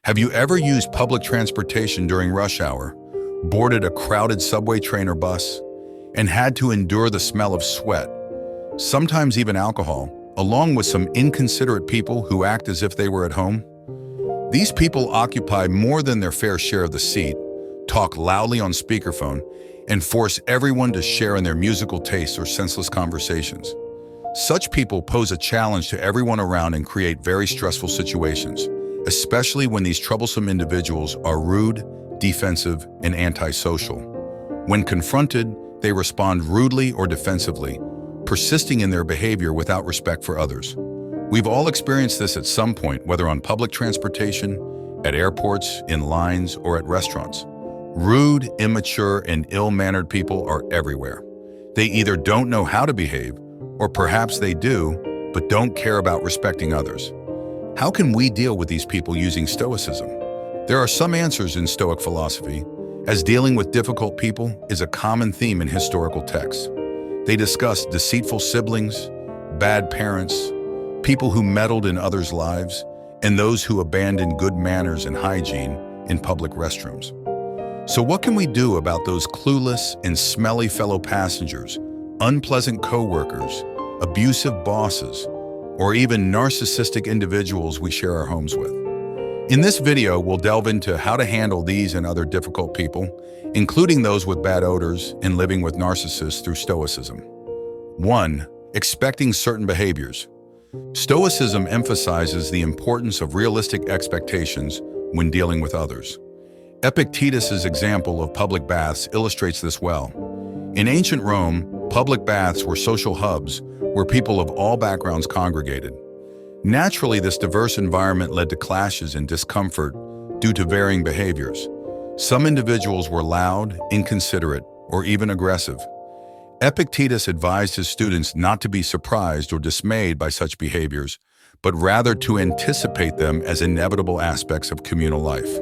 Have you ever used public transportation during rush hour, boarded a crowded subway, train, or bus, and had to endure the smell of sweat, sometimes even alcohol, along with some inconsiderate people who act as if they were at home? These people occupy more than their fair share of the seat, talk loudly on speakerphone, and force everyone to share in their musical tastes or senseless conversations. Such people pose a challenge to everyone around and create very stressful situations, especially when these troublesome individuals are rude, defensive, and antisocial. When confronted, they respond rudely or defensively, persisting in their behavior without respect for others. We've all experienced this at some point, whether on public transportation, at airports, in lines, or at restaurants. Rude, immature, and ill-mannered people are everywhere. They either don't know how to behave, or perhaps they do, but don't care about respecting others. How can we deal with these people using Stoicism? There are some answers in Stoic philosophy, as dealing with difficult people is a common theme in historical texts. They discuss deceitful siblings, bad parents, people who meddled in others' lives, and those who abandoned good manners and hygiene in public restrooms. So what can we do about those clueless and smelly fellow passengers, unpleasant co-workers, abusive bosses, or even narcissistic individuals we share our homes with? In this video, we'll delve into how to handle these and other difficult people, including those with bad odors and living with narcissists through Stoicism. 1. Expecting certain behaviors. Stoicism emphasizes the importance of realistic expectations when dealing with others. Epictetus's example of public baths illustrates this well. In ancient Rome, public baths were social hubs where people of all backgrounds congregated. Naturally, this diverse environment led to clashes and discomfort due to varying behaviors. Some individuals were loud, inconsiderate, or even aggressive. Epictetus advised his students not to be surprised or dismayed by such behaviors, but rather to anticipate them as inevitable aspects of communal life.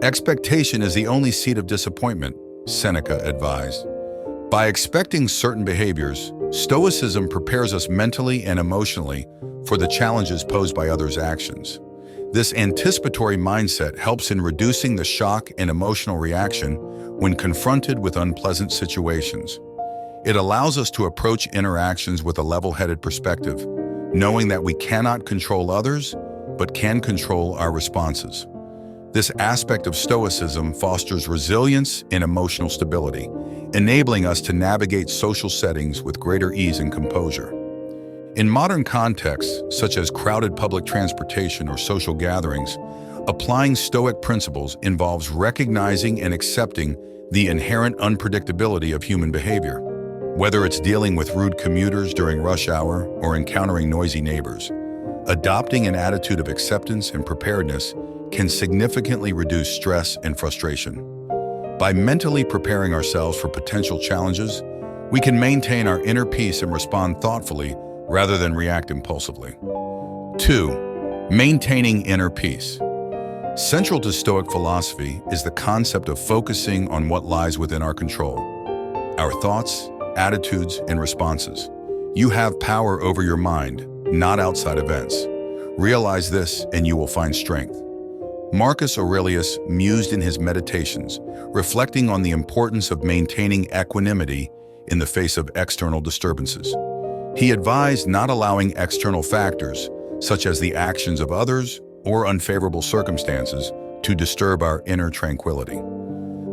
Expectation is the only seed of disappointment, Seneca advised. By expecting certain behaviors, Stoicism prepares us mentally and emotionally for the challenges posed by others' actions. This anticipatory mindset helps in reducing the shock and emotional reaction when confronted with unpleasant situations. It allows us to approach interactions with a level-headed perspective, knowing that we cannot control others, but can control our responses. This aspect of Stoicism fosters resilience and emotional stability, enabling us to navigate social settings with greater ease and composure. In modern contexts, such as crowded public transportation or social gatherings, applying Stoic principles involves recognizing and accepting the inherent unpredictability of human behavior. Whether it's dealing with rude commuters during rush hour or encountering noisy neighbors, adopting an attitude of acceptance and preparedness can significantly reduce stress and frustration. By mentally preparing ourselves for potential challenges, we can maintain our inner peace and respond thoughtfully rather than react impulsively. 2. Maintaining inner peace. Central to Stoic philosophy is the concept of focusing on what lies within our control: our thoughts, attitudes, and responses. You have power over your mind, not outside events. Realize this and you will find strength. Marcus Aurelius mused in his Meditations, reflecting on the importance of maintaining equanimity in the face of external disturbances. He advised not allowing external factors, such as the actions of others or unfavorable circumstances, to disturb our inner tranquility.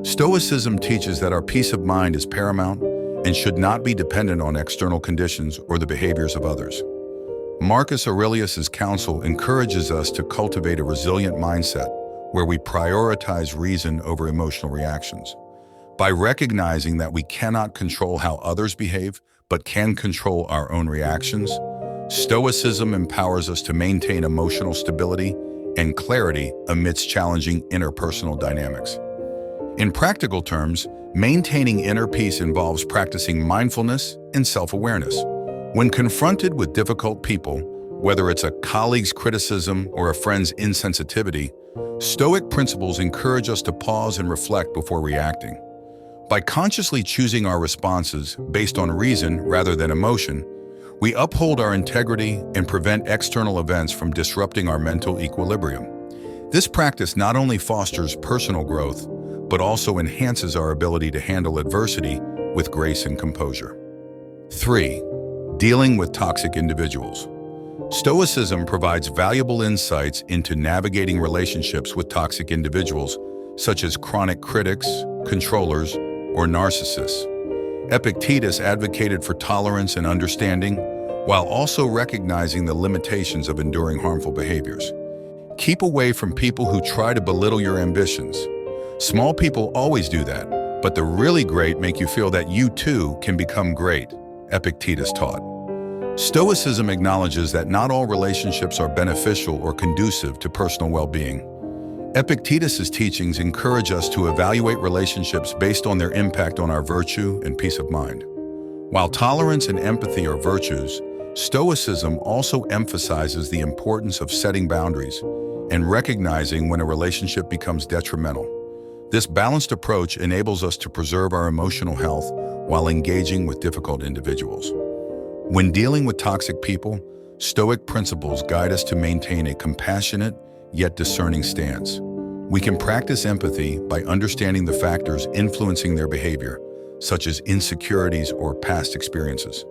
Stoicism teaches that our peace of mind is paramount and should not be dependent on external conditions or the behaviors of others. Marcus Aurelius's counsel encourages us to cultivate a resilient mindset where we prioritize reason over emotional reactions. By recognizing that we cannot control how others behave, but can control our own reactions, Stoicism empowers us to maintain emotional stability and clarity amidst challenging interpersonal dynamics. In practical terms, maintaining inner peace involves practicing mindfulness and self-awareness. When confronted with difficult people, whether it's a colleague's criticism or a friend's insensitivity, Stoic principles encourage us to pause and reflect before reacting. By consciously choosing our responses based on reason rather than emotion, we uphold our integrity and prevent external events from disrupting our mental equilibrium. This practice not only fosters personal growth, but also enhances our ability to handle adversity with grace and composure. 3. Dealing with toxic individuals. Stoicism provides valuable insights into navigating relationships with toxic individuals, such as chronic critics, controllers, or narcissists. Epictetus advocated for tolerance and understanding, while also recognizing the limitations of enduring harmful behaviors. Keep away from people who try to belittle your ambitions. Small people always do that, but the really great make you feel that you too can become great, Epictetus taught. Stoicism acknowledges that not all relationships are beneficial or conducive to personal well-being. Epictetus's teachings encourage us to evaluate relationships based on their impact on our virtue and peace of mind. While tolerance and empathy are virtues, Stoicism also emphasizes the importance of setting boundaries and recognizing when a relationship becomes detrimental. This balanced approach enables us to preserve our emotional health while engaging with difficult individuals. When dealing with toxic people, Stoic principles guide us to maintain a compassionate yet discerning stance. We can practice empathy by understanding the factors influencing their behavior, such as insecurities or past experiences.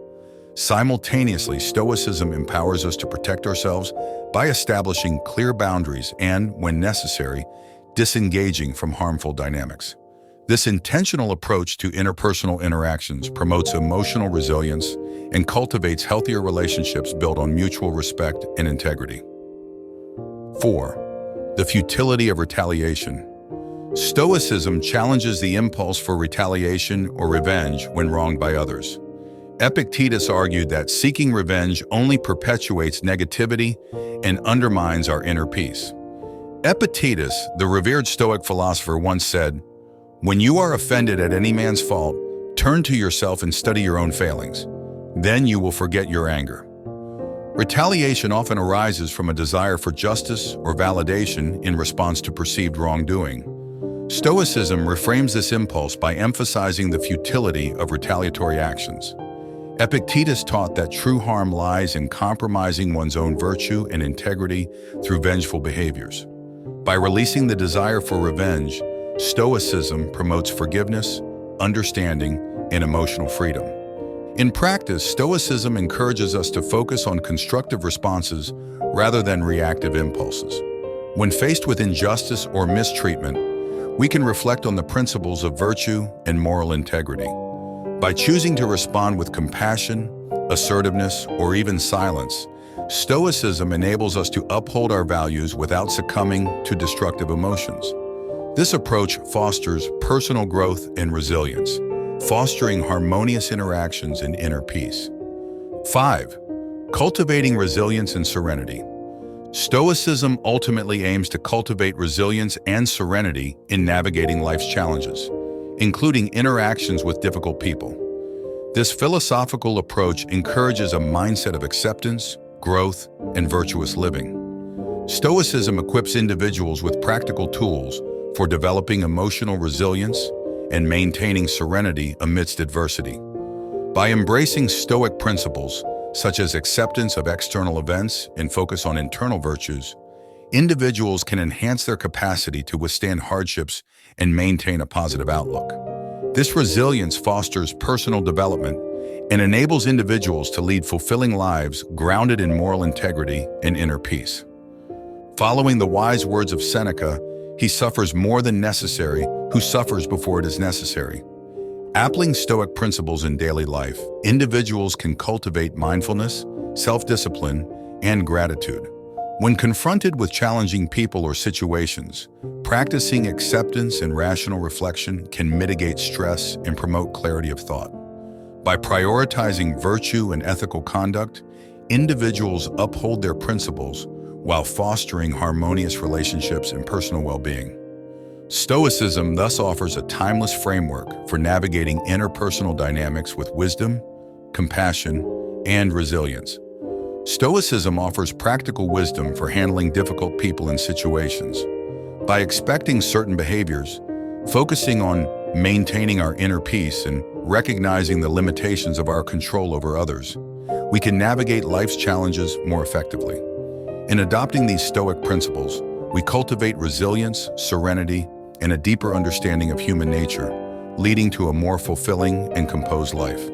Simultaneously, Stoicism empowers us to protect ourselves by establishing clear boundaries and, when necessary, disengaging from harmful dynamics. This intentional approach to interpersonal interactions promotes emotional resilience and cultivates healthier relationships built on mutual respect and integrity. 4. The futility of retaliation. Stoicism challenges the impulse for retaliation or revenge when wronged by others. Epictetus argued that seeking revenge only perpetuates negativity and undermines our inner peace. Epictetus, the revered Stoic philosopher, once said, "When you are offended at any man's fault, turn to yourself and study your own failings. Then you will forget your anger." Retaliation often arises from a desire for justice or validation in response to perceived wrongdoing. Stoicism reframes this impulse by emphasizing the futility of retaliatory actions. Epictetus taught that true harm lies in compromising one's own virtue and integrity through vengeful behaviors. By releasing the desire for revenge, Stoicism promotes forgiveness, understanding, and emotional freedom. In practice, Stoicism encourages us to focus on constructive responses rather than reactive impulses. When faced with injustice or mistreatment, we can reflect on the principles of virtue and moral integrity. By choosing to respond with compassion, assertiveness, or even silence, Stoicism enables us to uphold our values without succumbing to destructive emotions. This approach fosters personal growth and resilience, fostering harmonious interactions and inner peace. 5. Cultivating resilience and serenity. Stoicism ultimately aims to cultivate resilience and serenity in navigating life's challenges, including interactions with difficult people. This philosophical approach encourages a mindset of acceptance, growth, and virtuous living. Stoicism equips individuals with practical tools for developing emotional resilience and maintaining serenity amidst adversity. By embracing Stoic principles, such as acceptance of external events and focus on internal virtues, individuals can enhance their capacity to withstand hardships and maintain a positive outlook. This resilience fosters personal development and enables individuals to lead fulfilling lives grounded in moral integrity and inner peace. Following the wise words of Seneca, "He suffers more than necessary who suffers before it is necessary." Applying Stoic principles in daily life, individuals can cultivate mindfulness, self-discipline, and gratitude. When confronted with challenging people or situations, practicing acceptance and rational reflection can mitigate stress and promote clarity of thought. By prioritizing virtue and ethical conduct, individuals uphold their principles while fostering harmonious relationships and personal well-being. Stoicism thus offers a timeless framework for navigating interpersonal dynamics with wisdom, compassion, and resilience. Stoicism offers practical wisdom for handling difficult people and situations. By expecting certain behaviors, focusing on maintaining our inner peace, and recognizing the limitations of our control over others, we can navigate life's challenges more effectively. In adopting these Stoic principles, we cultivate resilience, serenity, and a deeper understanding of human nature, leading to a more fulfilling and composed life.